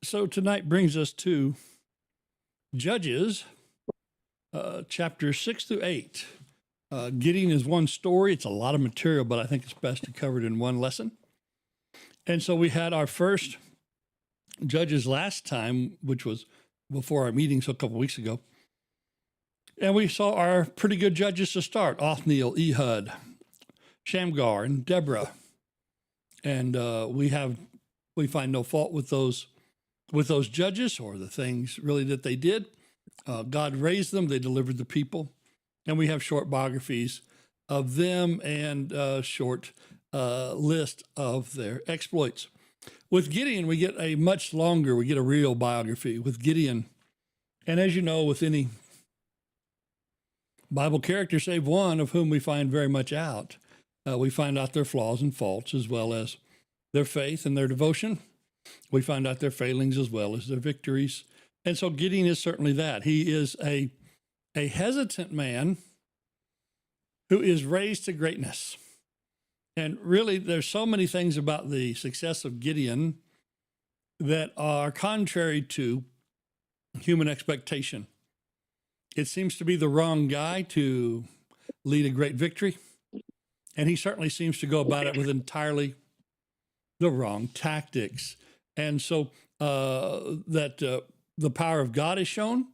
So tonight brings us to Judges, chapter 6 through 8. Gideon is one story. It's a lot of material, but I think it's best to cover it in one lesson. And so we had our first Judges last time, which was before our meeting, so a couple weeks ago. And we saw our pretty good judges to start: Othniel, Ehud, Shamgar, and Deborah. And we find no fault with those judges or the things really that they did. God raised them, they delivered the people, and we have short biographies of them and a short list of their exploits. With Gideon, we get a real biography with Gideon. And as you know, with any Bible character, save one of whom we find very much out, we find out their flaws and faults as well as their faith and their devotion. We find out their failings as well as their victories. And so Gideon is certainly that. He is a hesitant man who is raised to greatness. And really, there's so many things about the success of Gideon that are contrary to human expectation. It seems to be the wrong guy to lead a great victory. And he certainly seems to go about it with entirely the wrong tactics. And so the power of God is shown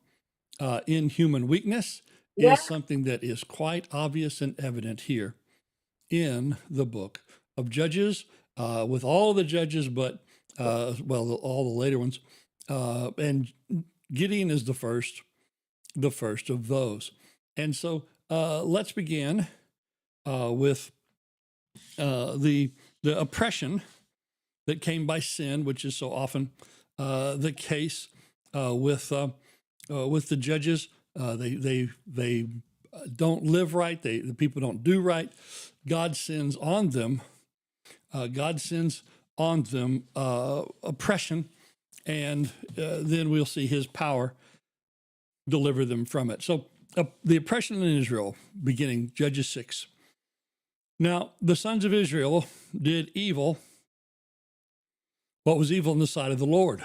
in human weakness is something that is quite obvious and evident here in the book of Judges, with all the judges, but all the later ones. And Gideon is the first of those. And so let's begin with the oppression that came by sin, which is so often the case with the judges. They don't live right. The people don't do right. God sends on them. Oppression, and then we'll see His power deliver them from it. So the oppression in Israel, beginning Judges 6. Now the sons of Israel did evil, what was evil in the sight of the Lord.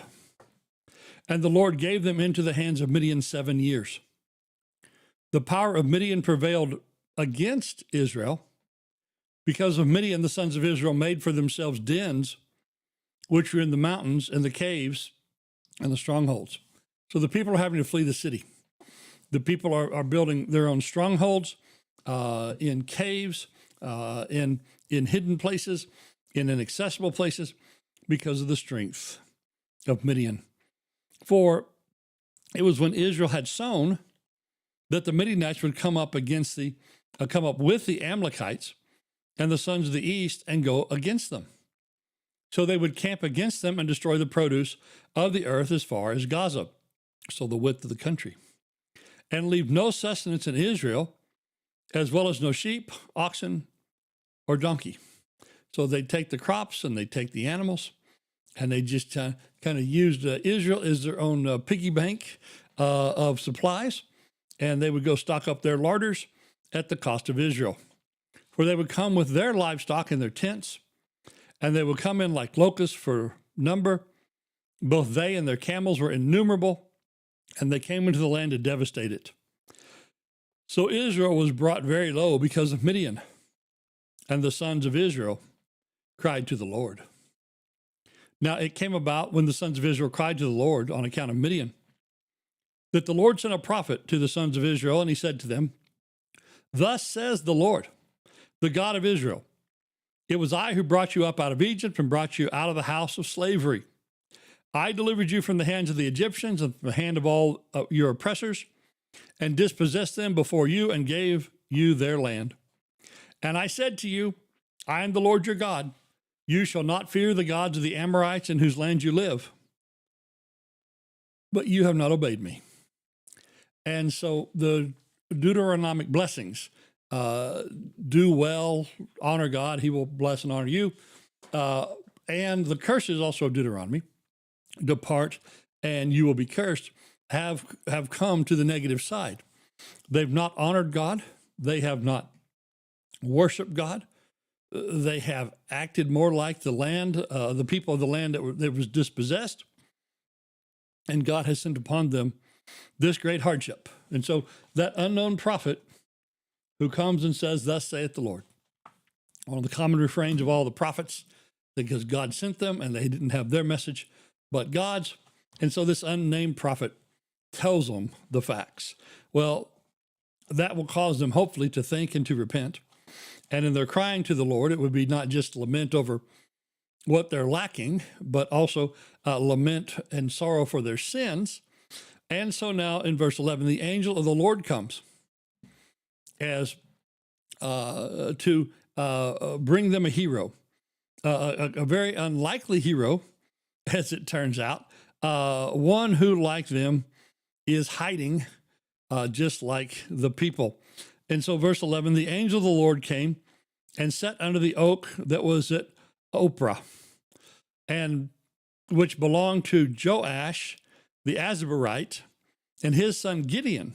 And the Lord gave them into the hands of Midian 7 years. The power of Midian prevailed against Israel. Because of Midian, the sons of Israel made for themselves dens, which were in the mountains and the caves and the strongholds. So the people are having to flee the city. The people are building their own strongholds in caves, in hidden places, in inaccessible places, because of the strength of Midian. For it was when Israel had sown that the Midianites would come up with the Amalekites and the sons of the east and go against them. So they would camp against them and destroy the produce of the earth as far as Gaza, so the width of the country, and leave no sustenance in Israel, as well as no sheep, oxen, or donkey. So they take the crops and they take the animals, and they just kind of used Israel as their own piggy bank of supplies, and they would go stock up their larders at the cost of Israel. For they would come with their livestock in their tents, and they would come in like locusts for number. Both they and their camels were innumerable, and they came into the land to devastate it. So Israel was brought very low because of Midian, and the sons of Israel cried to the Lord. Now it came about when the sons of Israel cried to the Lord on account of Midian, that the Lord sent a prophet to the sons of Israel, and he said to them, "Thus says the Lord, the God of Israel, it was I who brought you up out of Egypt and brought you out of the house of slavery. I delivered you from the hands of the Egyptians and from the hand of all your oppressors, and dispossessed them before you and gave you their land. And I said to you, I am the Lord your God. You shall not fear the gods of the Amorites in whose land you live. But you have not obeyed me." And so the Deuteronomic blessings, do well, honor God, he will bless and honor you. And the curses also of Deuteronomy, depart and you will be cursed, have come to the negative side. They've not honored God. They have not worshiped God. They have acted more like the land, the people of the land that was dispossessed. and God has sent upon them this great hardship. And so that unknown prophet who comes and says, "Thus saith the Lord," one of the common refrains of all the prophets, because God sent them and they didn't have their message, but God's. And so this unnamed prophet tells them the facts. Well, that will cause them hopefully to think and to repent. And in their crying to the Lord, it would be not just lament over what they're lacking, but also lament and sorrow for their sins. And so now in verse 11, the angel of the Lord comes as to bring them a hero, a very unlikely hero, as it turns out, one who, like them, is hiding just like the people. And so verse 11, the angel of the Lord came and sat under the oak that was at Oprah, and which belonged to Joash the Azabarite, and his son Gideon,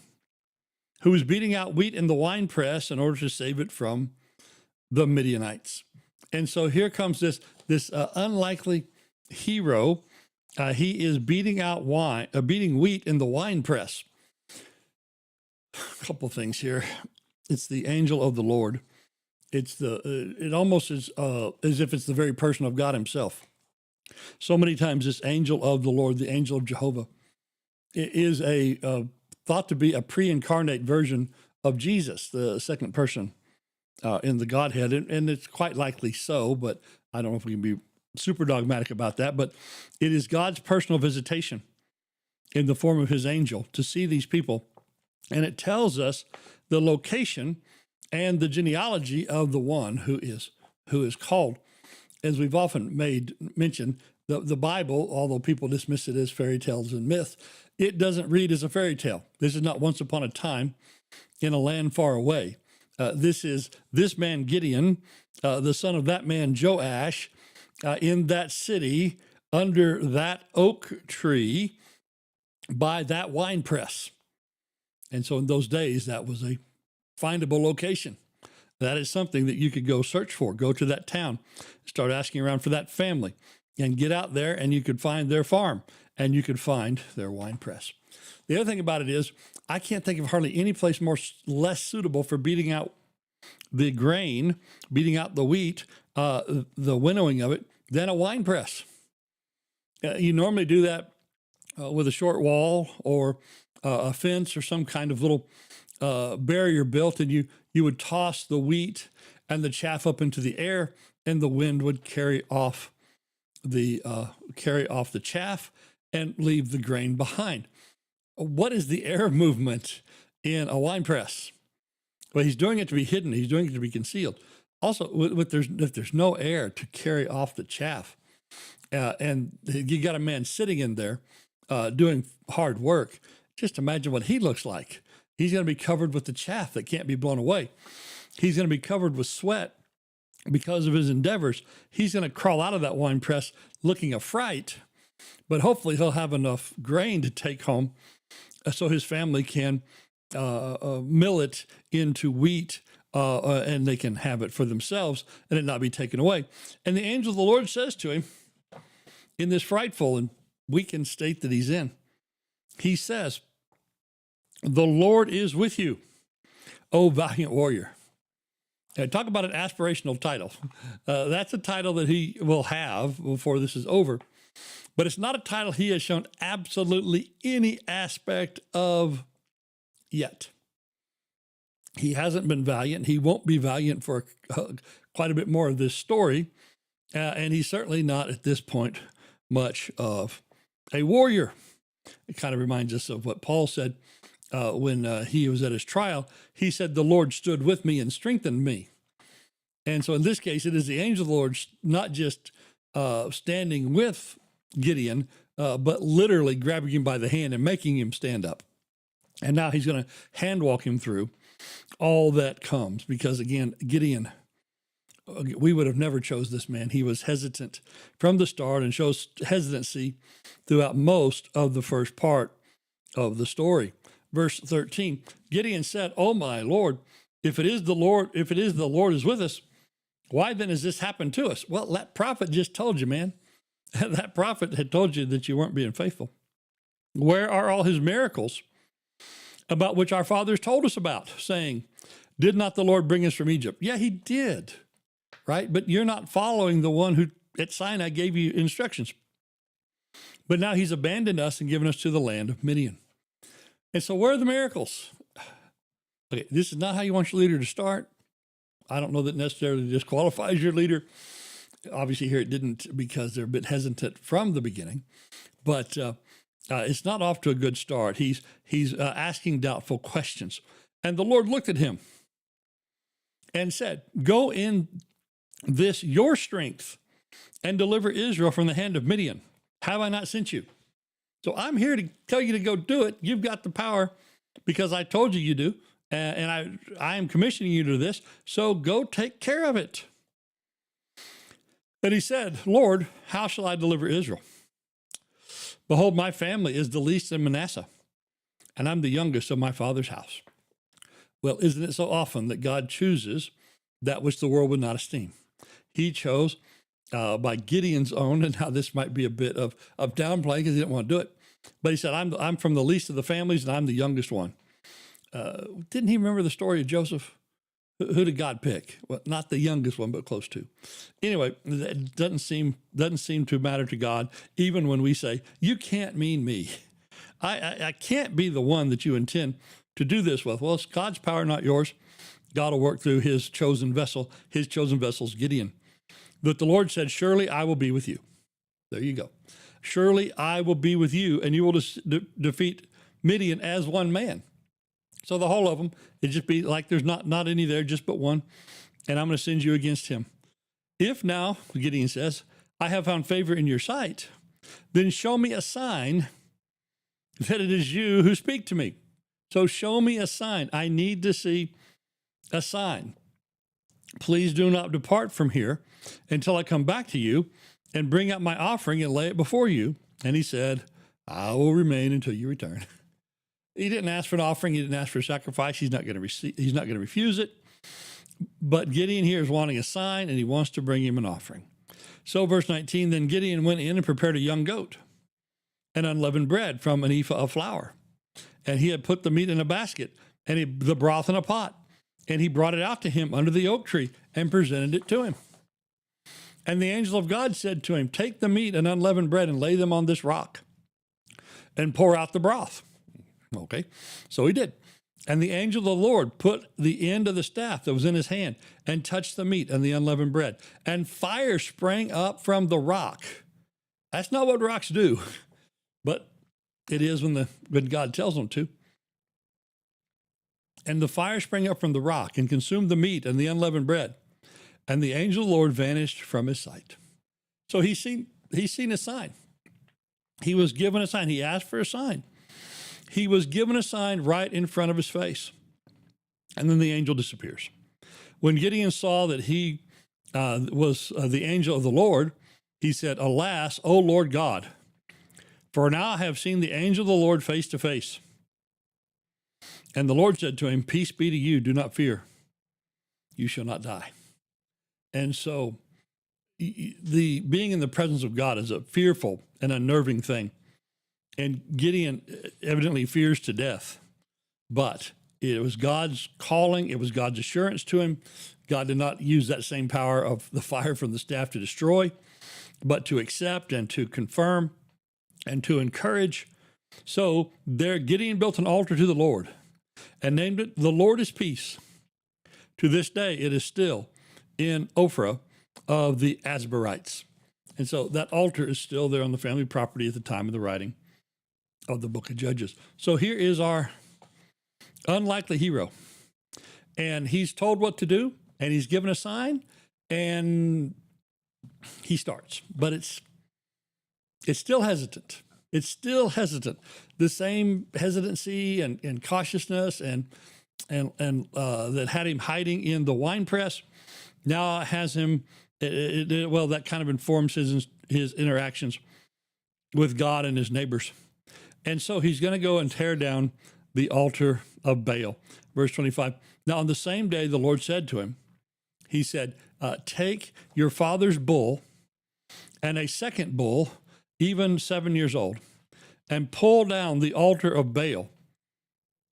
who was beating out wheat in the winepress in order to save it from the Midianites. And so here comes this unlikely hero. He is beating wheat in the winepress. A couple things here. It's the angel of the Lord. It almost is as if it's the very person of God himself. So many times this angel of the Lord, the angel of Jehovah, is thought to be a pre-incarnate version of Jesus, the second person in the Godhead. And it's quite likely so, but I don't know if we can be super dogmatic about that. But it is God's personal visitation in the form of his angel to see these people. And it tells us the location and the genealogy of the one who is called. As we've often mentioned, the Bible, although people dismiss it as fairy tales and myths, it doesn't read as a fairy tale. This is not once upon a time in a land far away. This is this man Gideon, the son of that man Joash, in that city under that oak tree by that wine press. And so in those days, that was a findable location. That is something that you could go search for. Go to that town, start asking around for that family, and get out there and you could find their farm and you could find their wine press. The other thing about it is, I can't think of hardly any place less suitable for beating out the grain, beating out the wheat, the winnowing of it, than a wine press. You normally do that with a short wall or a fence or some kind of little barrier built, and you would toss the wheat and the chaff up into the air, and the wind would carry off the chaff and leave the grain behind. What is the air movement in a wine press? Well, he's doing it to be hidden. He's doing it to be concealed. Also, if there's no air to carry off the chaff, and you got a man sitting in there doing hard work, just imagine what he looks like. He's going to be covered with the chaff that can't be blown away. He's going to be covered with sweat because of his endeavors. He's going to crawl out of that wine press looking a fright, but hopefully he'll have enough grain to take home so his family can mill it into wheat and they can have it for themselves and it not be taken away. And the angel of the Lord says to him, in this frightful and weakened state that he's in, he says, "The Lord is with you, O valiant warrior." Talk about an aspirational title. That's a title that he will have before this is over. But it's not a title he has shown absolutely any aspect of yet. He hasn't been valiant. He won't be valiant for quite a bit more of this story. And he's certainly not at this point much of a warrior. It kind of reminds us of what Paul said when he was at his trial. He said, "The Lord stood with me and strengthened me." And so in this case, it is the angel of the Lord not just standing with Gideon, but literally grabbing him by the hand and making him stand up. And now he's going to hand walk him through all that comes, because again, Gideon, we would have never chose this man. He was hesitant from the start and shows hesitancy throughout most of the first part of the story. Verse 13, Gideon said, "Oh my Lord, if it is the Lord is with us, why then has this happened to us?" Well, that prophet just told you, man. That prophet had told you that you weren't being faithful. Where are all his miracles about which our fathers told us about, saying, did not the Lord bring us from Egypt? Yeah, he did, right? But you're not following the one who at Sinai gave you instructions. But now he's abandoned us and given us to the land of Midian. And so where are the miracles? Okay, this is not how you want your leader to start. I don't know that necessarily disqualifies your leader. Obviously here it didn't, because they're a bit hesitant from the beginning. But it's not off to a good start. He's asking doubtful questions. And the Lord looked at him and said, go in this your strength and deliver Israel from the hand of Midian. Have I not sent you? So I'm here to tell you to go do it. You've got the power because I told you you do. And I am commissioning you to this. So go take care of it. And he said, Lord, how shall I deliver Israel? Behold, my family is the least in Manasseh, and I'm the youngest of my father's house. Well, isn't it so often that God chooses that which the world would not esteem? He chose by Gideon's own, and now this might be a bit of downplaying because he didn't want to do it. But he said, I'm from the least of the families, and I'm the youngest one. Didn't he remember the story of Joseph? Who did God pick? Well, not the youngest one, but close to. Anyway, it doesn't seem to matter to God, even when we say, you can't mean me. I can't be the one that you intend to do this with. Well, it's God's power, not yours. God will work through his chosen vessel. His chosen vessel's Gideon. But the Lord said, surely I will be with you. There you go. Surely I will be with you, and you will defeat Midian as one man. So the whole of them, it just be like there's not any there, just but one. And I'm going to send you against him. If now, Gideon says, I have found favor in your sight, then show me a sign that it is you who speak to me. So show me a sign. I need to see a sign. Please do not depart from here until I come back to you and bring out my offering and lay it before you. And he said, I will remain until you return. He didn't ask for an offering. He didn't ask for a sacrifice. He's not going to refuse it. But Gideon here is wanting a sign, and he wants to bring him an offering. So verse 19, then Gideon went in and prepared a young goat and unleavened bread from an ephah of flour. And he had put the meat in a basket and the broth in a pot. And he brought it out to him under the oak tree and presented it to him. And the angel of God said to him, take the meat and unleavened bread and lay them on this rock and pour out the broth. Okay, so he did. And the angel of the Lord put the end of the staff that was in his hand and touched the meat and the unleavened bread. And fire sprang up from the rock. That's not what rocks do, but it is when God tells them to. And the fire sprang up from the rock and consumed the meat and the unleavened bread. And the angel of the Lord vanished from his sight. So he's seen a sign. He was given a sign. He asked for a sign. He was given a sign right in front of his face. And then the angel disappears. When Gideon saw that he was the angel of the Lord, he said, alas, O Lord God, for now I have seen the angel of the Lord face to face. And the Lord said to him, peace be to you, do not fear. You shall not die. And so the being in the presence of God is a fearful and unnerving thing. And Gideon evidently fears to death, but it was God's calling. It was God's assurance to him. God did not use that same power of the fire from the staff to destroy, but to accept and to confirm and to encourage. So there Gideon built an altar to the Lord and named it, The Lord is Peace. To this day, it is still in Ophrah of the Asbarites. And so that altar is still there on the family property at the time of the writing of the book of Judges. So here is our unlikely hero. And he's told what to do, and he's given a sign, and he starts. But it's still hesitant. It's still hesitant. The same hesitancy and cautiousness and that had him hiding in the wine press now has him, well, that kind of informs his interactions with God and his neighbors. And so he's going to go and tear down the altar of Baal. Verse 25, now on the same day the Lord said to him, he said, take your father's bull and a second bull, even 7 years old, and pull down the altar of Baal,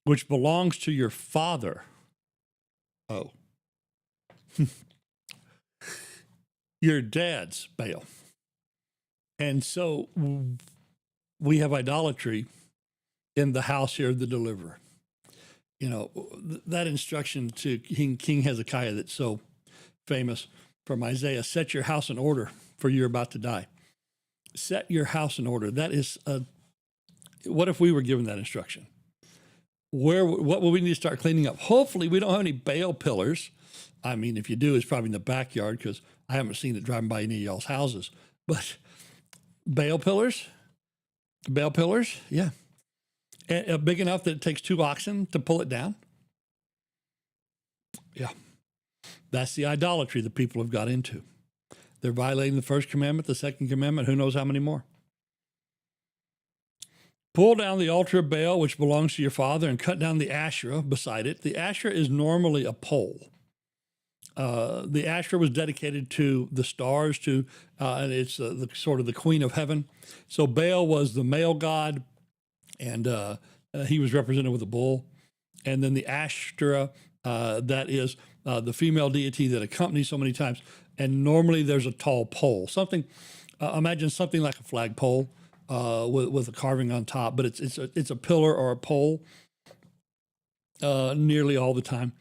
which belongs to your father. Oh, your dad's Baal. And so we have idolatry in the house here of the deliverer. You know, that instruction to King Hezekiah that's so famous from Isaiah, set your house in order, for you're about to die. Set your house in order. That is, what if we were given that instruction? What will we need to start cleaning up? Hopefully we don't have any Baal pillars. I mean, if you do, it's probably in the backyard, because I haven't seen it driving by any of y'all's houses. But Baal pillars, yeah. And big enough that it takes 2 oxen to pull it down. Yeah. That's the idolatry the people have got into. They're violating the first commandment, the second commandment, who knows how many more. Pull down the altar of Baal, which belongs to your father, and cut down the Asherah beside it. The Asherah is normally a pole. The Asherah was dedicated to the stars, and it's the sort of the queen of heaven. So Baal was the male god, and he was represented with a bull. And then the Ashtoreth, that is the female deity that accompanies so many times. And normally there's a tall pole, imagine something like a flagpole with a carving on top, but it's a pillar or a pole nearly all the time.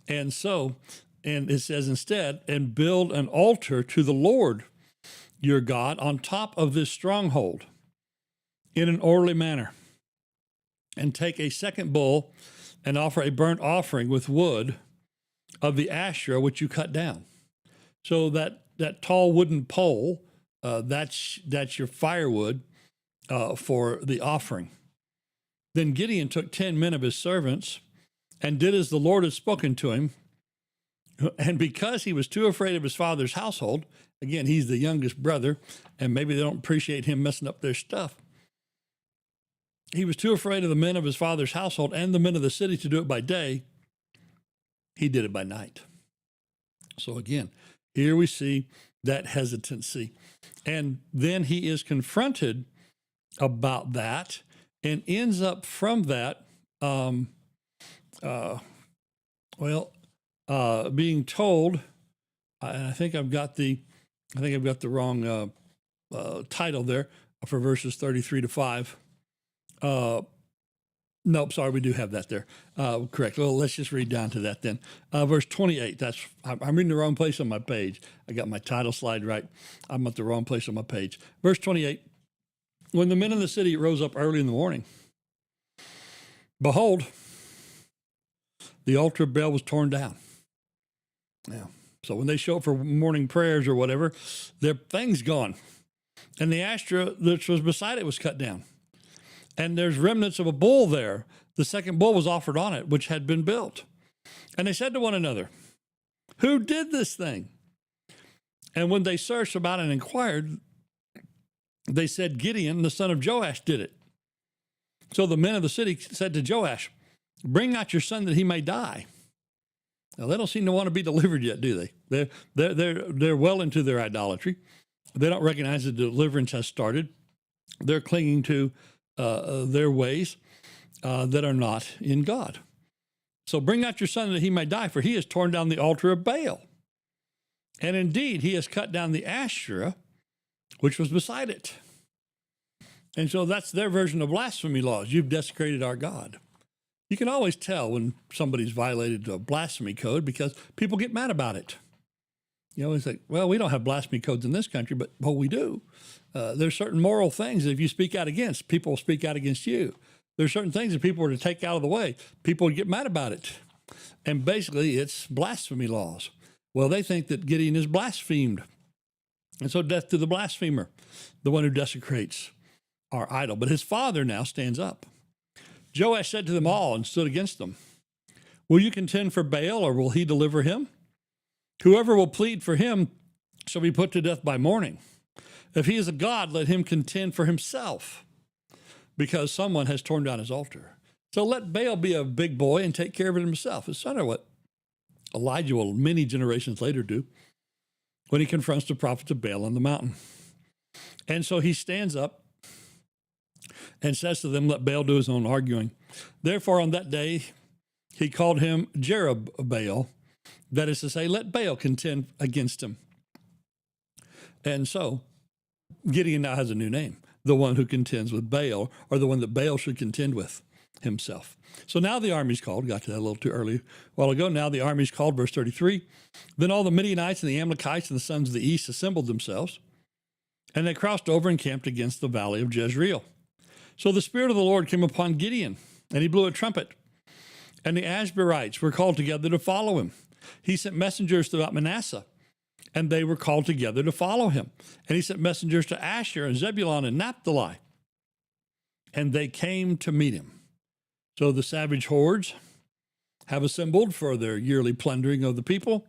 And it says instead, and build an altar to the Lord your God on top of this stronghold in an orderly manner. And take a second bull and offer a burnt offering with wood of the Asherah which you cut down. So that tall wooden pole, that's your firewood for the offering. Then Gideon took 10 men of his servants and did as the Lord had spoken to him. And because he was too afraid of his father's household, again, he's the youngest brother, and maybe they don't appreciate him messing up their stuff. He was too afraid of the men of his father's household and the men of the city to do it by day. He did it by night. So again, here we see that hesitancy. And then he is confronted about that and ends up from that, being told, and I think I've got the wrong title there for verses 33 to 5. Nope, sorry, we do have that there. Correct. Well, let's just read down to that then. Verse 28, I'm reading the wrong place on my page. I got my title slide right. I'm at the wrong place on my page. Verse 28, when the men of the city rose up early in the morning, behold, the altar of Baal was torn down. Yeah. So when they show up for morning prayers or whatever, their thing's gone. And the Asherah that was beside it was cut down. And there's remnants of a bull there. The second bull was offered on it, which had been built. And they said to one another, who did this thing? And when they searched about and inquired, they said, Gideon, the son of Joash, did it. So the men of the city said to Joash, bring out your son that he may die. Now, they don't seem to want to be delivered yet, do they? They're well into their idolatry. They don't recognize the deliverance has started. They're clinging to their ways that are not in God. So bring out your son that he may die, for he has torn down the altar of Baal. And indeed, he has cut down the Asherah, which was beside it. And so that's their version of blasphemy laws. You've desecrated our God. You can always tell when somebody's violated a blasphemy code because people get mad about it. You know, it's like, well, we don't have blasphemy codes in this country, but we do. There's certain moral things that if you speak out against, people will speak out against you. There's certain things that people were to take out of the way, people would get mad about it. And basically, it's blasphemy laws. Well, they think that Gideon is blasphemed. And so death to the blasphemer, the one who desecrates our idol. But his father now stands up. Joash said to them all and stood against them, will you contend for Baal, or will he deliver him? Whoever will plead for him shall be put to death by morning. If he is a god, let him contend for himself, because someone has torn down his altar. So let Baal be a big boy and take care of it himself. It's sort of what Elijah will many generations later do when he confronts the prophets of Baal on the mountain. And so he stands up and says to them, let Baal do his own arguing. Therefore, on that day, he called him Jerubbaal, that is to say, let Baal contend against him. And so Gideon now has a new name, the one who contends with Baal, or the one that Baal should contend with himself. So now the army's called. Got to that a little too early a while ago. Now the army's called, verse 33. Then all the Midianites and the Amalekites and the sons of the east assembled themselves, and they crossed over and camped against the valley of Jezreel. So the Spirit of the Lord came upon Gideon, and he blew a trumpet, and the Ashbarites were called together to follow him. He sent messengers throughout Manasseh, and they were called together to follow him. And he sent messengers to Asher and Zebulun and Naphtali, and they came to meet him. So the savage hordes have assembled for their yearly plundering of the people,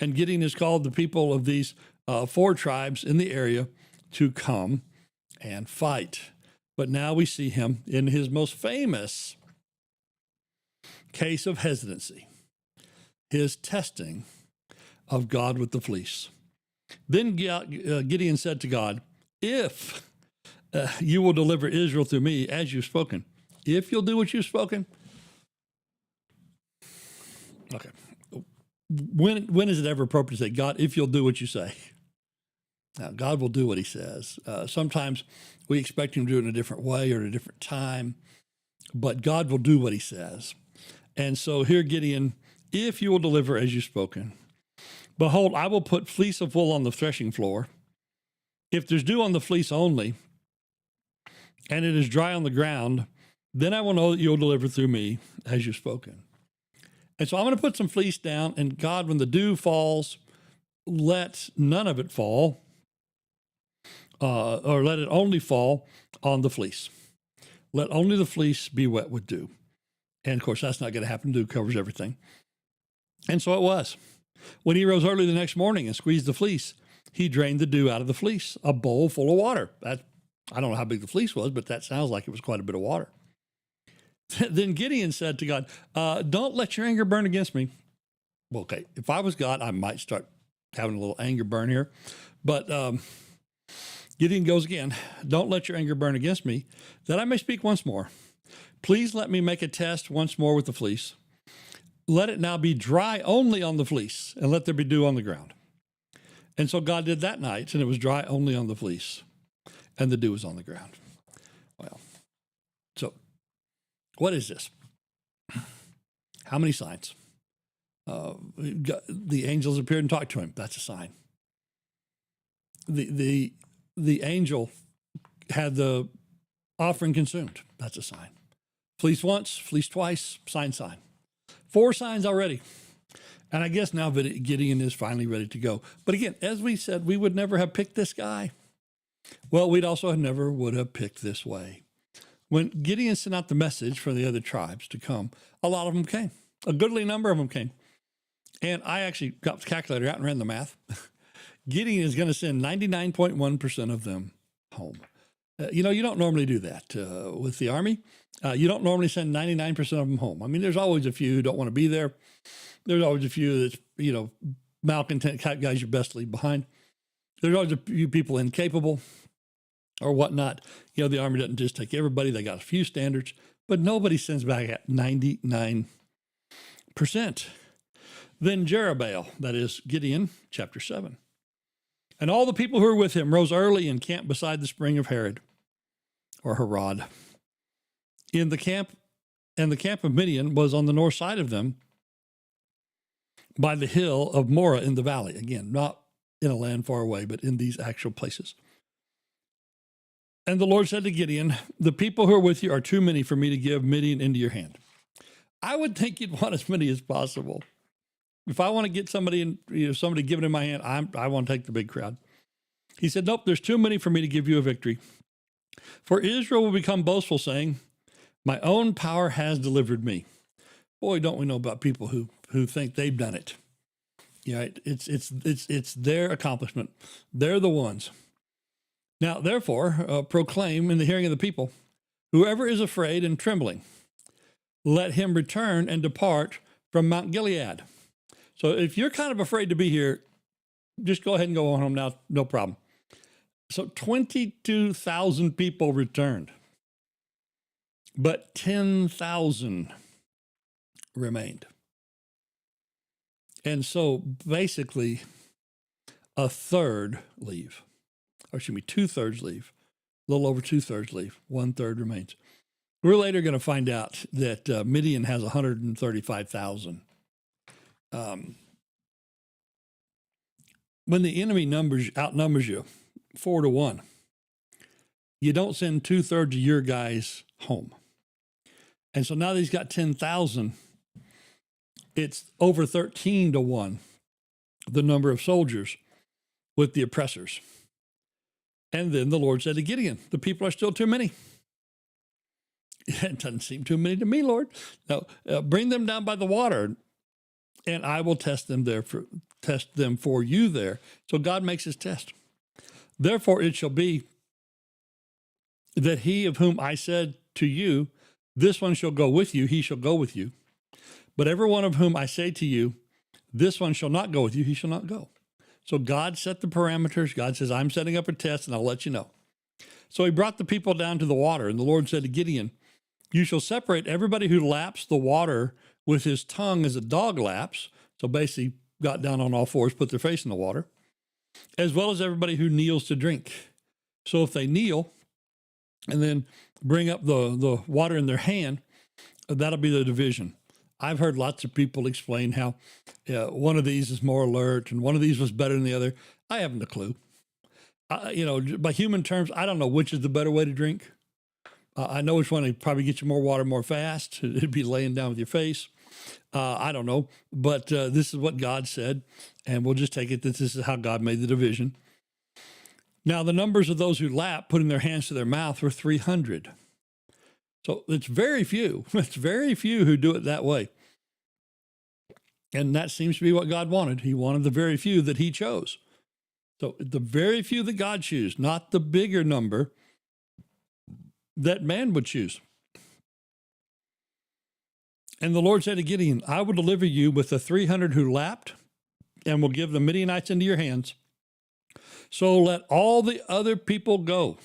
and Gideon has called the people of these 4 tribes in the area to come and fight. But now we see him in his most famous case of hesitancy, his testing of God with the fleece. Then Gideon said to God, if you will deliver Israel through me as you've spoken, if you'll do what you've spoken. Okay. When is it ever appropriate to say, God, if you'll do what you say? Now, God will do what he says. Sometimes we expect him to do it in a different way or at a different time, but God will do what he says. And so here, Gideon, if you will deliver as you've spoken, behold, I will put fleece of wool on the threshing floor. If there's dew on the fleece only, and it is dry on the ground, then I will know that you'll deliver through me as you've spoken. And so I'm going to put some fleece down, and God, when the dew falls, let none of it fall, or let it only fall on the fleece. Let only the fleece be wet with dew. And of course, that's not going to happen. Dew covers everything. And so it was. When he rose early the next morning and squeezed the fleece, he drained the dew out of the fleece, a bowl full of water. I don't know how big the fleece was, but that sounds like it was quite a bit of water. Then Gideon said to God, don't let your anger burn against me. Well, okay, if I was God, I might start having a little anger burn here. But Gideon goes again, don't let your anger burn against me, that I may speak once more. Please let me make a test once more with the fleece. Let it now be dry only on the fleece, and let there be dew on the ground. And so God did that night, and it was dry only on the fleece, and the dew was on the ground. Well, so what is this? How many signs? The angels appeared and talked to him. That's a sign. The angel had the offering consumed. That's a sign. Fleece once, fleece twice, sign. 4 signs already. And I guess now Gideon is finally ready to go. But again, as we said, we would never have picked this guy. Well, we'd also never would have picked this way. When Gideon sent out the message for the other tribes to come, a lot of them came. A goodly number of them came. And I actually got the calculator out and ran the math. Gideon is going to send 99.1% of them home. You don't normally do that with the army. You don't normally send 99% of them home. I mean, there's always a few who don't want to be there. There's always a few that's, malcontent type guys you best leave behind. There's always a few people incapable or whatnot. The army doesn't just take everybody. They got a few standards, but nobody sends back at 99%. Then Jerubbaal, that is Gideon, chapter 7. And all the people who were with him rose early and camped beside the spring of Harod, or Harod. And the camp of Midian was on the north side of them by the hill of Morah in the valley. Again, not in a land far away, but in these actual places. And the Lord said to Gideon, the people who are with you are too many for me to give Midian into your hand. I would think you'd want as many as possible. If I want to get somebody given in my hand, I want to take the big crowd. He said, nope, there's too many for me to give you a victory. For Israel will become boastful, saying, my own power has delivered me. Boy, don't we know about people who think they've done it. It's their accomplishment. They're the ones. Now, therefore, proclaim in the hearing of the people, whoever is afraid and trembling, let him return and depart from Mount Gilead. So if you're kind of afraid to be here, just go ahead and go on home now. No problem. So 22,000 people returned. but 10,000 remained. And so basically a third leave, or excuse me, 2/3 leave, a little over 2/3 leave, 1/3 remains. We're later going to find out that Midian has 135,000. When the enemy outnumbers you 4-1, you don't send 2/3 of your guys home. And so now that he's got 10,000, it's over 13-1, the number of soldiers with the oppressors. And then the Lord said to Gideon, the people are still too many. It doesn't seem too many to me, Lord. No, bring them down by the water, and I will test them for you there. So God makes his test. Therefore it shall be that he of whom I said to you, this one shall go with you, he shall go with you. But every one of whom I say to you, this one shall not go with you, he shall not go. So God set the parameters. God says, I'm setting up a test and I'll let you know. So he brought the people down to the water, and the Lord said to Gideon, you shall separate everybody who laps the water with his tongue as a dog laps. So basically got down on all fours, put their face in the water, as well as everybody who kneels to drink. So if they kneel and then bring up the water in their hand, that'll be the division. I've heard lots of people explain how one of these is more alert and one of these was better than the other. I haven't a clue. By human terms, I don't know which is the better way to drink. I know which one would probably get you more water more fast. It'd be laying down with your face. I don't know, but this is what God said, and we'll just take it that this is how God made the division. Now, the numbers of those who lap, putting their hands to their mouth, were 300. So it's very few. It's very few who do it that way. And that seems to be what God wanted. He wanted the very few that he chose. So the very few that God chose, not the bigger number that man would choose. And the Lord said to Gideon, I will deliver you with the 300 who lapped, and will give the Midianites into your hands. So let all the other people go,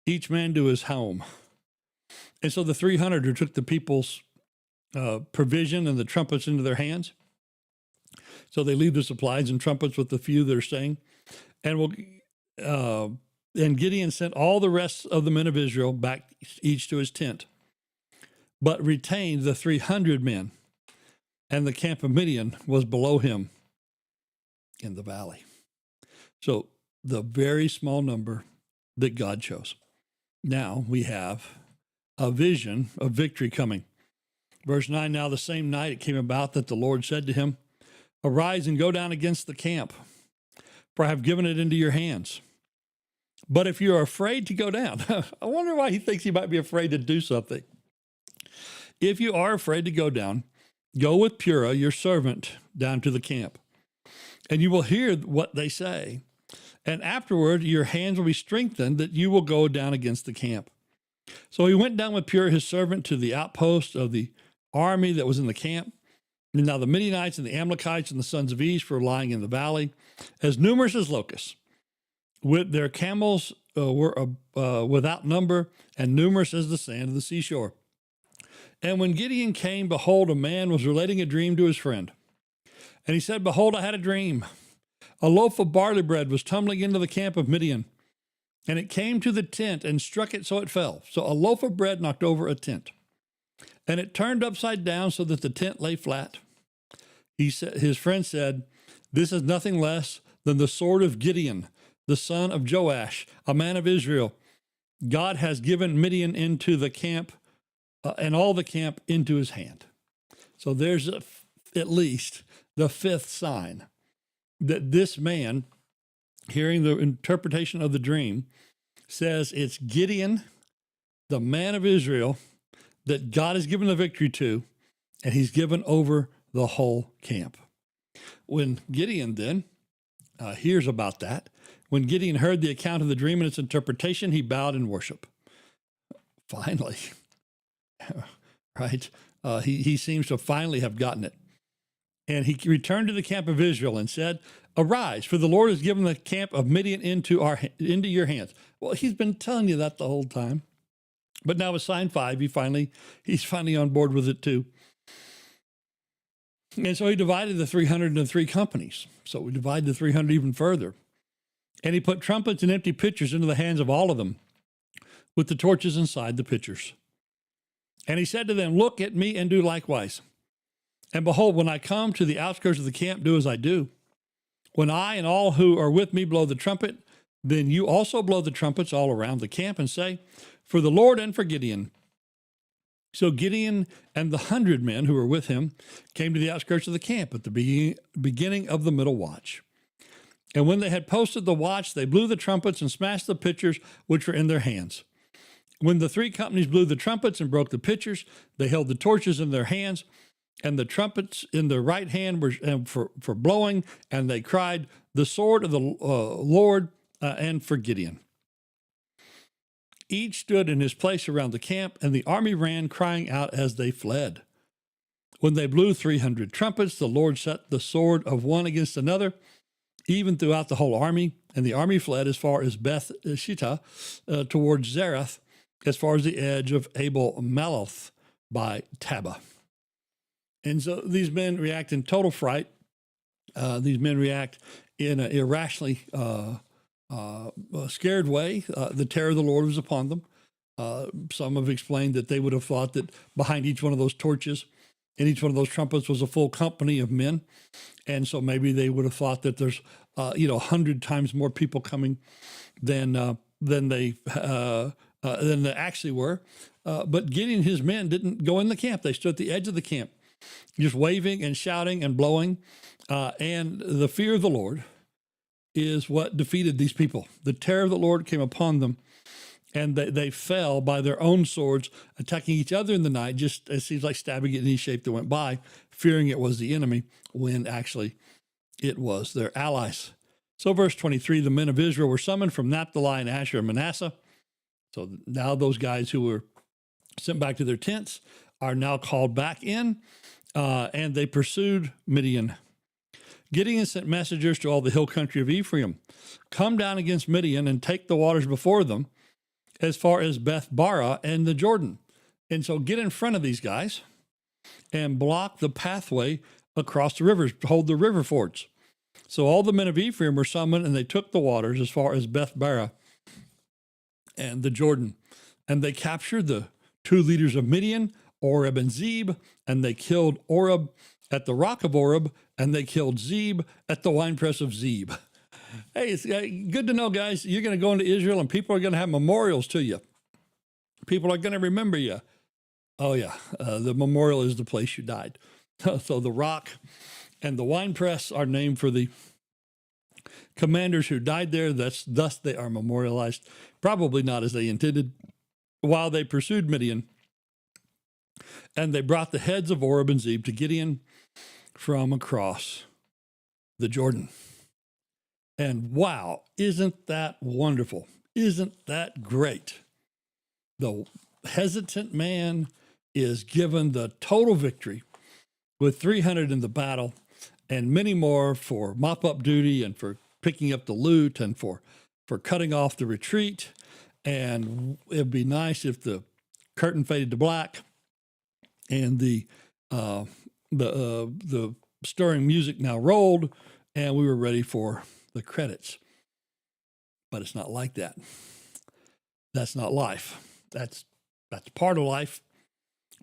each man to his home. And so the 300 who took the people's provision and the trumpets into their hands. So they leave the supplies and trumpets with the few that are staying. And Gideon sent all the rest of the men of Israel back each to his tent, but retained the 300 men, and the camp of Midian was below him in the valley. So the very small number that God chose. Now we have a vision of victory coming. Verse 9, now the same night it came about that the Lord said to him, arise and go down against the camp, for I have given it into your hands. But if you're afraid to go down, I wonder why he thinks he might be afraid to do something. If you are afraid to go down, go with Purah, your servant, down to the camp, and you will hear what they say. And afterward, your hands will be strengthened that you will go down against the camp. So he went down with Purah, his servant, to the outpost of the army that was in the camp. And now the Midianites and the Amalekites and the sons of Esh were lying in the valley, as numerous as locusts. With their camels were without number, and numerous as the sand of the seashore. And when Gideon came, behold, a man was relating a dream to his friend. And he said, behold, I had a dream. A loaf of barley bread was tumbling into the camp of Midian, and it came to the tent and struck it so it fell. So a loaf of bread knocked over a tent, and it turned upside down so that the tent lay flat. His friend said, this is nothing less than the sword of Gideon, the son of Joash, a man of Israel. God has given Midian into the camp and all the camp into his hand. So there's at least the fifth sign that this man, hearing the interpretation of the dream, says it's Gideon, the man of Israel, that God has given the victory to, and he's given over the whole camp. When Gideon then hears about that, when Gideon heard the account of the dream and its interpretation, he bowed in worship. Finally, right? He seems to finally have gotten it. And he returned to the camp of Israel and said, arise, for the Lord has given the camp of Midian into your hands. Well, he's been telling you that the whole time. But now with sign 5, he's finally on board with it too. And so he divided the 300 into 3 companies. So we divide the 300 even further. And he put trumpets and empty pitchers into the hands of all of them, with the torches inside the pitchers. And he said to them, look at me and do likewise. And behold, when I come to the outskirts of the camp, do as I do. When I and all who are with me blow the trumpet, then you also blow the trumpets all around the camp and say, for the Lord and for Gideon. So Gideon and the 100 men who were with him came to the outskirts of the camp at the beginning of the middle watch. And when they had posted the watch, they blew the trumpets and smashed the pitchers which were in their hands. When the 3 companies blew the trumpets and broke the pitchers, they held the torches in their hands, and the trumpets in their right hand were for blowing, and they cried, the sword of the Lord and for Gideon. Each stood in his place around the camp, and the army ran, crying out as they fled. When they blew 300 trumpets, the Lord set the sword of one against another, even throughout the whole army, and the army fled as far as Beth Shittah towards Zerath, as far as the edge of Abel Maloth by Tabah. And so these men react in total fright. These men react in an irrationally scared way. The terror of the Lord was upon them. Some have explained that they would have thought that behind each one of those torches and each one of those trumpets was a full company of men. And so maybe they would have thought that there's, 100 times more people coming than they actually were. But Gideon and his men didn't go in the camp. They stood at the edge of the camp, just waving and shouting and blowing. And the fear of the Lord is what defeated these people. The terror of the Lord came upon them, and they fell by their own swords, attacking each other in the night, just it seems like stabbing at any shape that went by, fearing it was the enemy, when actually it was their allies. So verse 23, the men of Israel were summoned from Naphtali and Asher and Manasseh. So now those guys who were sent back to their tents are now called back in, and they pursued Midian. Gideon sent messengers to all the hill country of Ephraim. Come down against Midian and take the waters before them as far as Beth Barah and the Jordan. And so get in front of these guys and block the pathway across the rivers, hold the river fords. So all the men of Ephraim were summoned, and they took the waters as far as Beth Barah and the Jordan. And they captured the 2 leaders of Midian, Oreb and Zeb, and they killed Oreb at the rock of Oreb, and they killed Zeb at the winepress of Zeb. Hey, it's good to know, guys, you're going to go into Israel, and people are going to have memorials to you. People are going to remember you. Oh, yeah, the memorial is the place you died. So the rock and the winepress are named for the commanders who died there. Thus they are memorialized, probably not as they intended, while they pursued Midian. And they brought the heads of Oreb and Zeb to Gideon from across the Jordan. And wow, isn't that wonderful? Isn't that great? The hesitant man is given the total victory with 300 in the battle and many more for mop-up duty and for picking up the loot and for cutting off the retreat. And it'd be nice if the curtain faded to black and the stirring music now rolled, and we were ready for the credits. But it's not like that. That's not life. That's part of life.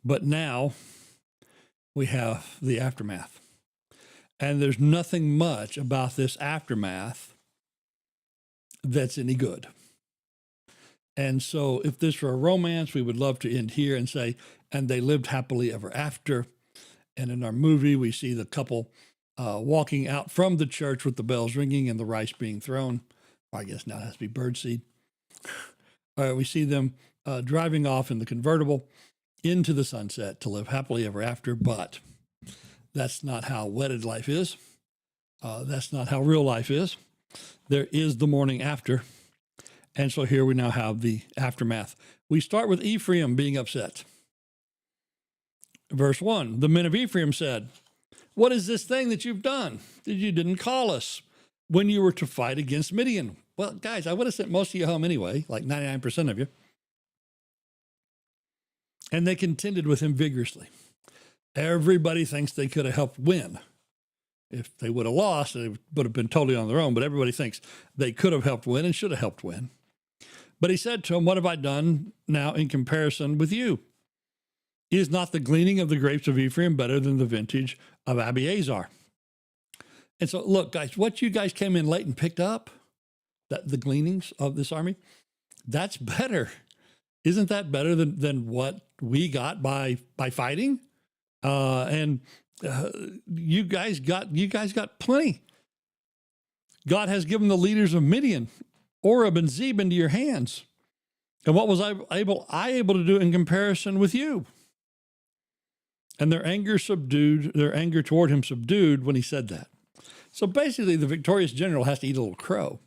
But now we have the aftermath. And there's nothing much about this aftermath that's any good. And so if this were a romance, we would love to end here and say, and they lived happily ever after. And in our movie, we see the couple walking out from the church with the bells ringing and the rice being thrown. Or I guess now it has to be birdseed. We see them driving off in the convertible into the sunset to live happily ever after. But that's not how wedded life is. That's not how real life is. There is the morning after. And so here we now have the aftermath. We start with Ephraim being upset. Verse 1, the men of Ephraim said, what is this thing that you've done? You didn't call us when you were to fight against Midian. Well, guys, I would have sent most of you home anyway, like 99% of you. and they contended with him vigorously. Everybody thinks they could have helped win. If they would have lost, they would have been totally on their own, but everybody thinks they could have helped win and should have helped win. But he said to him, what have I done now in comparison with you? Is not the gleaning of the grapes of Ephraim better than the vintage of Abiezer? And so, look, guys, what you guys came in late and picked up, that the gleanings of this army, that's better. Isn't that better than what we got by fighting? You guys got plenty. God has given the leaders of Midian, Oreb and Zeb into your hands. And what was I able to do in comparison with you? And their anger toward him subdued when he said that. So basically, the victorious general has to eat a little crow.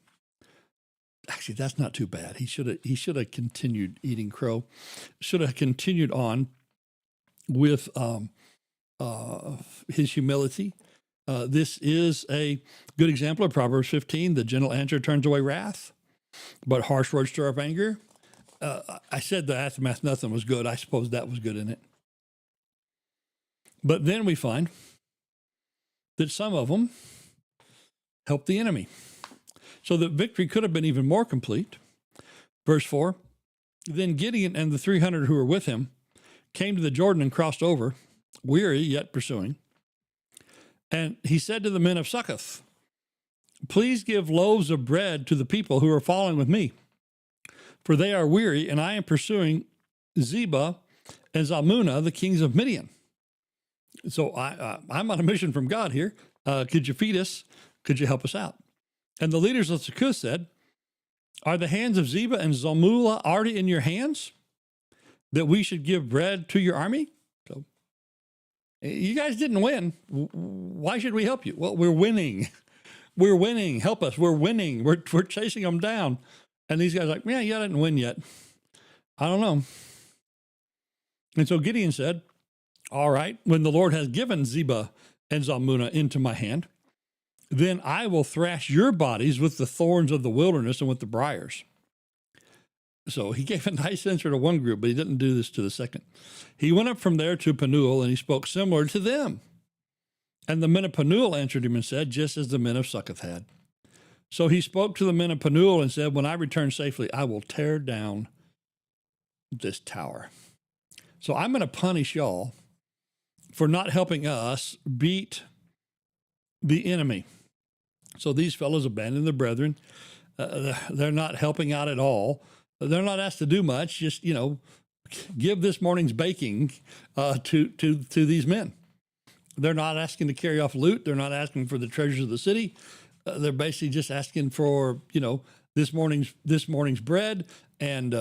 Actually, that's not too bad. He should have continued eating crow. Should have continued on with his humility. This is a good example of Proverbs 15. The gentle answer turns away wrath, but harsh words stir up anger. I said the aftermath, nothing was good. I suppose that was good in it. But then we find that some of them helped the enemy. So the victory could have been even more complete. Verse 4, then Gideon and the 300 who were with him came to the Jordan and crossed over, weary yet pursuing. And he said to the men of Succoth, please give loaves of bread to the people who are following with me, for they are weary, and I am pursuing Zebah and Zalmunna, the kings of Midian. So I'm on a mission from God here. Could you feed us? Could you help us out? And the leaders of Succoth said, are the hands of Zebah and Zalmunna already in your hands, that we should give bread to your army? So you guys didn't win. Why should we help you? Well, we're winning. We're winning. Help us. We're winning. We're chasing them down. And these guys are like, yeah, you didn't win yet. I don't know. And so Gideon said, all right, when the Lord has given Zebah and Zalmunna into my hand, then I will thrash your bodies with the thorns of the wilderness and with the briars. So he gave a nice answer to one group, but he didn't do this to the second. He went up from there to Penuel, and he spoke similar to them. And the men of Penuel answered him and said, just as the men of Succoth had. So he spoke to the men of Penuel and said, when I return safely, I will tear down this tower. So I'm going to punish y'all for not helping us beat the enemy. So these fellows abandoned their brethren. They're not helping out at all. They're not asked to do much. Just, give this morning's baking to these men. They're not asking to carry off loot. They're not asking for the treasures of the city. They're basically just asking for, this morning's bread, and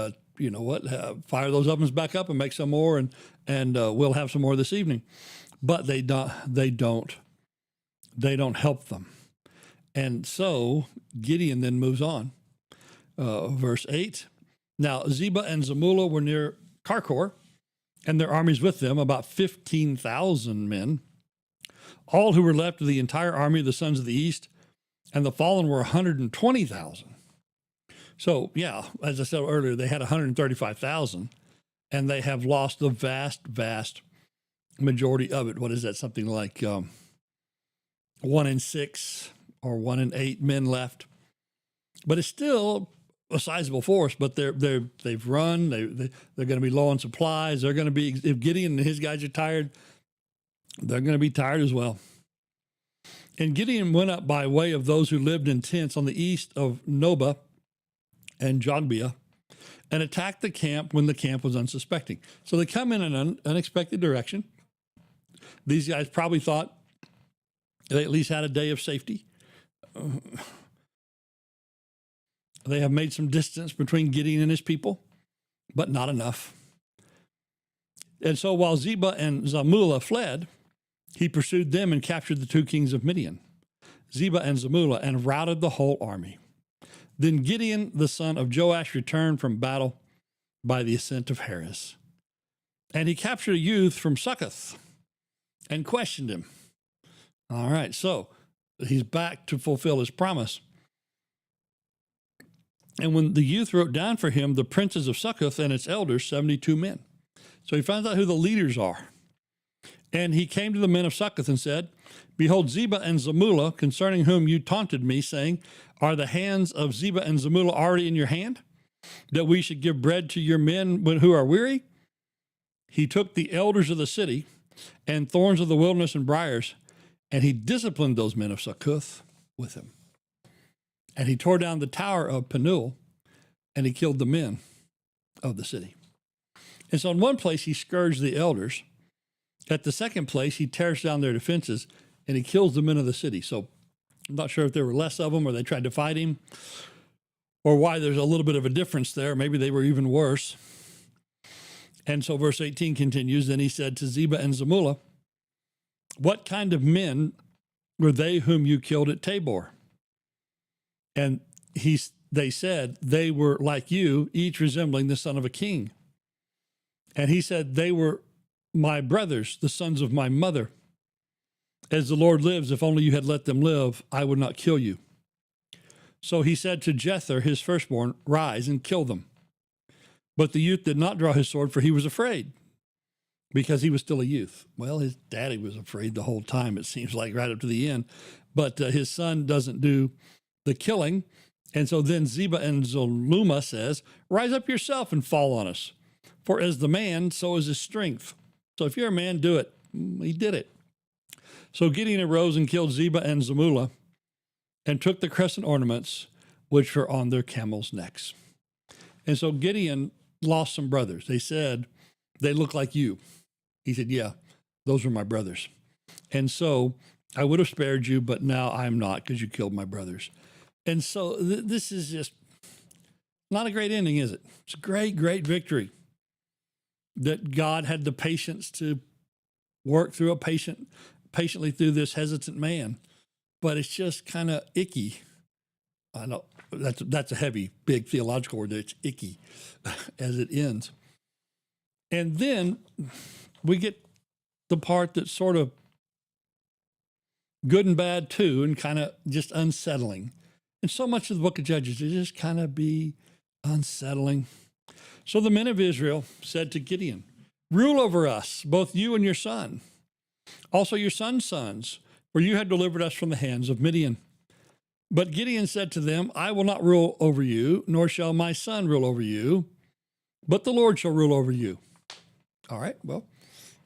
fire those ovens back up and make some more, and we'll have some more this evening. But they don't help them. And so Gideon then moves on. Verse 8, now Zebah and Zalmunna were near Karkor, and their armies with them, about 15,000 men, all who were left of the entire army of the sons of the east, and the fallen were 120,000. So, yeah, as I said earlier, they had 135,000, and they have lost the vast, vast majority of it. What is that? Something like 1 in 6 or 1 in 8 men left. But it's still a sizable force. But they've run. They're going to be low on supplies. They're going to be, if Gideon and his guys are tired, they're going to be tired as well. And Gideon went up by way of those who lived in tents on the east of Nobah and Jogbehah, and attacked the camp when the camp was unsuspecting. So they come in an unexpected direction. These guys probably thought they at least had a day of safety. They have made some distance between Gideon and his people, but not enough. And so while Zebah and Zalmunna fled, he pursued them and captured the 2 kings of Midian, Zebah and Zalmunna, and routed the whole army. Then Gideon, the son of Joash, returned from battle by the ascent of Heres. And he captured a youth from Succoth and questioned him. All right, so he's back to fulfill his promise. And when the youth wrote down for him the princes of Succoth and its elders, 72 men. So he finds out who the leaders are. And he came to the men of Succoth and said, Behold, Zebah and Zamullah, concerning whom you taunted me, saying, Are the hands of Zebah and Zamullah already in your hand, that we should give bread to your men who are weary? He took the elders of the city and thorns of the wilderness and briars, and he disciplined those men of Succoth with him. And he tore down the tower of Penuel, and he killed the men of the city. And so in one place, he scourged the elders. At the second place, he tears down their defenses, and he kills the men of the city. So I'm not sure if there were less of them or they tried to fight him, or why there's a little bit of a difference there. Maybe they were even worse. And so verse 18 continues, Then he said to Zebah and Zamullah, What kind of men were they whom you killed at Tabor? And they said, They were like you, each resembling the son of a king. And he said, They were my brothers, the sons of my mother. As the Lord lives, if only you had let them live, I would not kill you. So he said to Jether, his firstborn, Rise and kill them. But the youth did not draw his sword, for he was afraid, because he was still a youth. Well, his daddy was afraid the whole time, it seems like, right up to the end. But his son doesn't do the killing. And so then Zebah and Zalmunna says, Rise up yourself and fall on us. For as the man, so is his strength. So if you're a man, do it. He did it. So Gideon arose and killed Zebah and Zamullah and took the crescent ornaments which were on their camels' necks. And so Gideon lost some brothers. They said, They look like you. He said, Yeah, those were my brothers. And so I would have spared you, but now I'm not, because you killed my brothers. And so this is just not a great ending, is it? It's a great, great victory that God had the patience to work through patiently through this hesitant man. But it's just kind of icky. I know that's a heavy, big theological word. It's icky as it ends. And then we get the part that's sort of good and bad too, and kind of just unsettling. And so much of the book of Judges is just kind of be unsettling. So the men of Israel said to Gideon, Rule over us, both you and your son, also your son's sons, for you have delivered us from the hands of Midian. But Gideon said to them, I will not rule over you, nor shall my son rule over you, but the Lord shall rule over you. All right, well,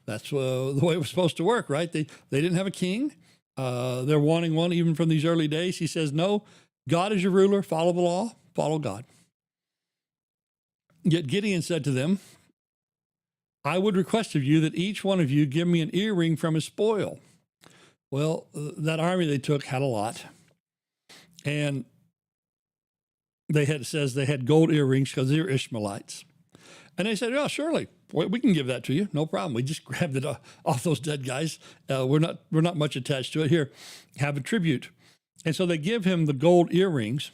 that's the way it was supposed to work, right? They didn't have a king. They're wanting one even from these early days. He says, no, God is your ruler. Follow the law. Follow God. Yet Gideon said to them, I would request of you that each one of you give me an earring from his spoil. Well, that army they took had a lot. And it says they had gold earrings because they were Ishmaelites. And they said, surely, we can give that to you. No problem. We just grabbed it off those dead guys. We're not much attached to it. Here, have a tribute. And so they give him the gold earrings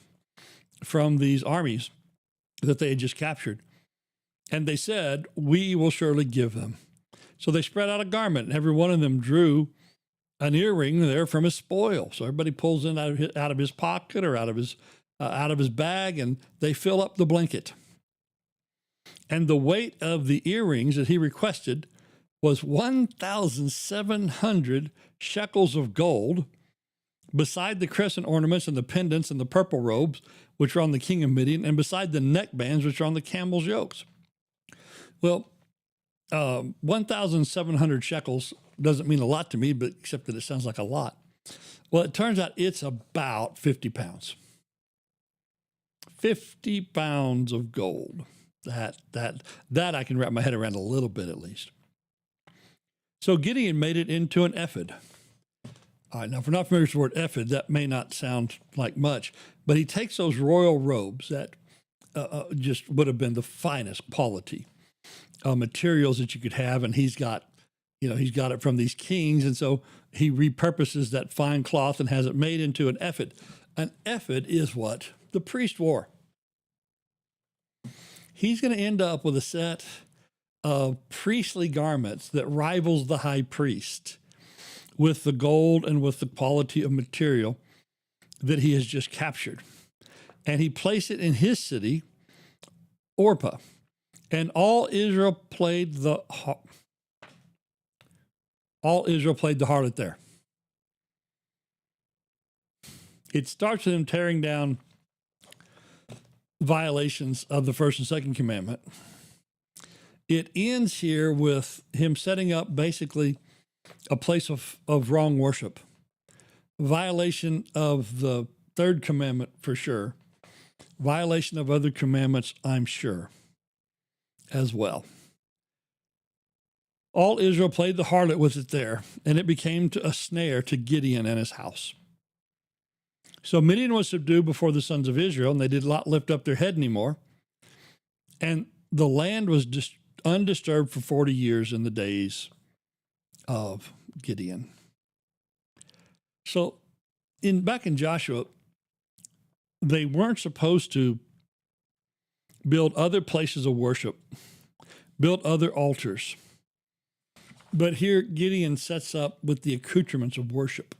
from these armies that they had just captured. And they said, we will surely give them. So they spread out a garment, and every one of them drew an earring there from his spoil. So everybody pulls in out of his pocket or out of his bag, and they fill up the blanket. And the weight of the earrings that he requested was 1,700 shekels of gold, beside the crescent ornaments and the pendants and the purple robes, which are on the king of Midian, and beside the neck bands, which are on the camels' yokes. Well, 1,700 shekels doesn't mean a lot to me, but except that it sounds like a lot. Well, it turns out it's about 50 pounds. 50 pounds of gold. That I can wrap my head around a little bit at least. So Gideon made it into an ephod. All right, now, if we're not familiar with the word ephod, that may not sound like much, but he takes those royal robes that just would have been the finest quality materials that you could have, and he's got it from these kings, and so he repurposes that fine cloth and has it made into an ephod. An ephod is what the priest wore. He's going to end up with a set of priestly garments that rivals the high priest, with the gold and with the quality of material that he has just captured. And he placed it in his city, Orpah. And all Israel played the harlot there. It starts with him tearing down violations of the first and second commandment. It ends here with him setting up basically a place of wrong worship, violation of the third commandment for sure, violation of other commandments, I'm sure, as well. All Israel played the harlot with it there, and it became a snare to Gideon and his house. So Midian was subdued before the sons of Israel, and they did not lift up their head anymore. And the land was just undisturbed for 40 years in the days of Gideon. So back in Joshua, they weren't supposed to build other places of worship, build other altars. But here Gideon sets up with the accoutrements of worship.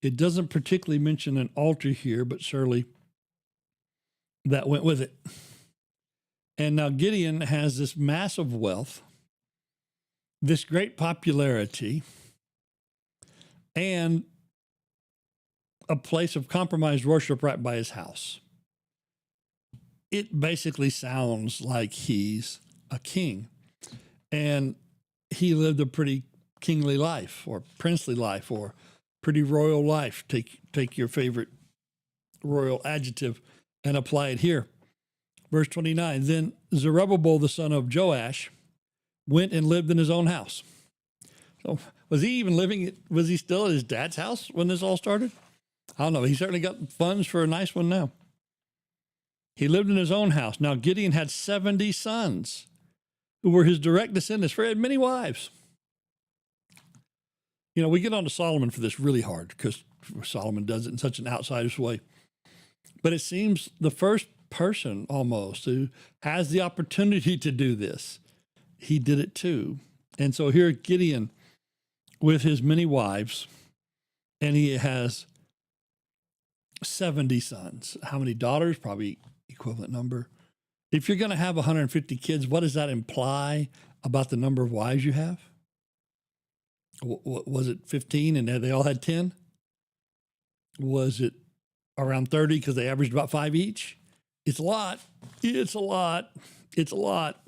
It doesn't particularly mention an altar here, but surely that went with it. And now Gideon has this massive wealth, this great popularity, and a place of compromised worship right by his house. It basically sounds like he's a king. And he lived a pretty kingly life or princely life or pretty royal life. Take your favorite royal adjective and apply it here. Verse 29, then Zerubbabel, the son of Joash, went and lived in his own house. So was he still at his dad's house when this all started? I don't know. He certainly got funds for a nice one now. He lived in his own house. Now Gideon had 70 sons who were his direct descendants, for he had many wives. You know, we get on to Solomon for this really hard because Solomon does it in such an outsider's way. But it seems the first person almost who has the opportunity to do this, he did it too. And so here Gideon with his many wives, and he has 70 sons. How many daughters? Probably equivalent number. If you're going to have 150 kids, what does that imply about the number of wives you have? Was it 15 and they all had 10? Was it around 30 because they averaged about 5 each? It's a lot. It's a lot. It's a lot.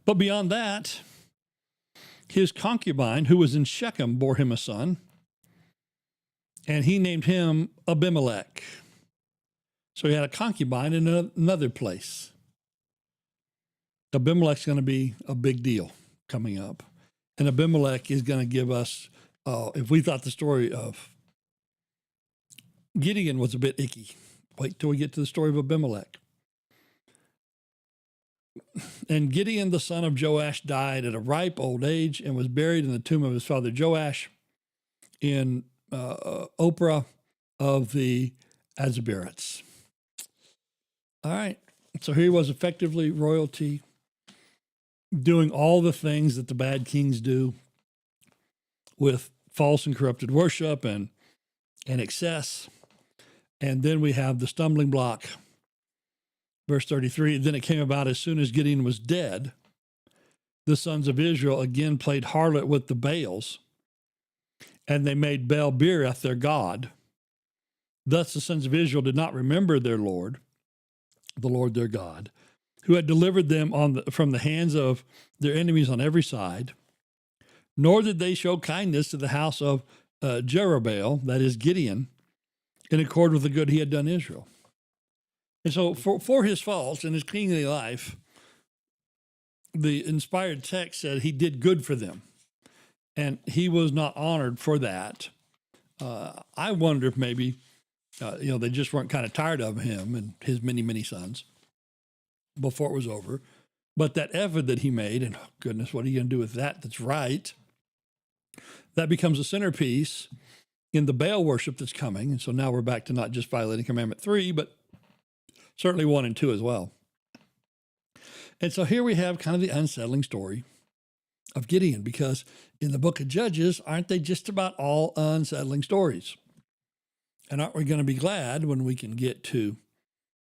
But beyond that, his concubine, who was in Shechem, bore him a son, and he named him Abimelech. So he had a concubine in another place. Abimelech's going to be a big deal coming up. And Abimelech is going to give us, if we thought the story of Gideon was a bit icky, wait till we get to the story of Abimelech. And Gideon, the son of Joash, died at a ripe old age and was buried in the tomb of his father Joash in Ophrah of the Azabirites. All right. So here he was, effectively royalty, doing all the things that the bad kings do with false and corrupted worship and excess. And then we have the stumbling block. Verse 33, then it came about as soon as Gideon was dead, the sons of Israel again played harlot with the Baals, and they made Baal-Berith their god. Thus the sons of Israel did not remember their Lord, the Lord their God, who had delivered them from the hands of their enemies on every side, nor did they show kindness to the house of Jerubbaal, that is Gideon, in accord with the good he had done Israel. And so for his faults in his kingly life, the inspired text said he did good for them, and he was not honored for that. I wonder if maybe, they just weren't kind of tired of him and his many, many sons before it was over. But that effort that he made, and oh goodness, what are you going to do with that? That's right. That becomes a centerpiece in the Baal worship that's coming. And so now we're back to not just violating Commandment 3, but certainly 1 and 2 as well. And so here we have kind of the unsettling story of Gideon, because in the book of Judges, aren't they just about all unsettling stories? And aren't we going to be glad when we can get to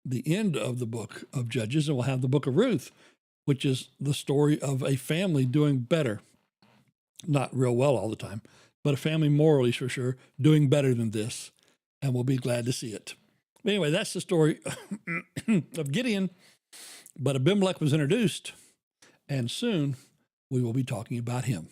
the end of the book of Judges, and we'll have the book of Ruth, which is the story of a family doing better. Not real well all the time, but a family morally for sure doing better than this. And we'll be glad to see it. But anyway, that's the story of Gideon. But Abimelech was introduced, and soon we will be talking about him.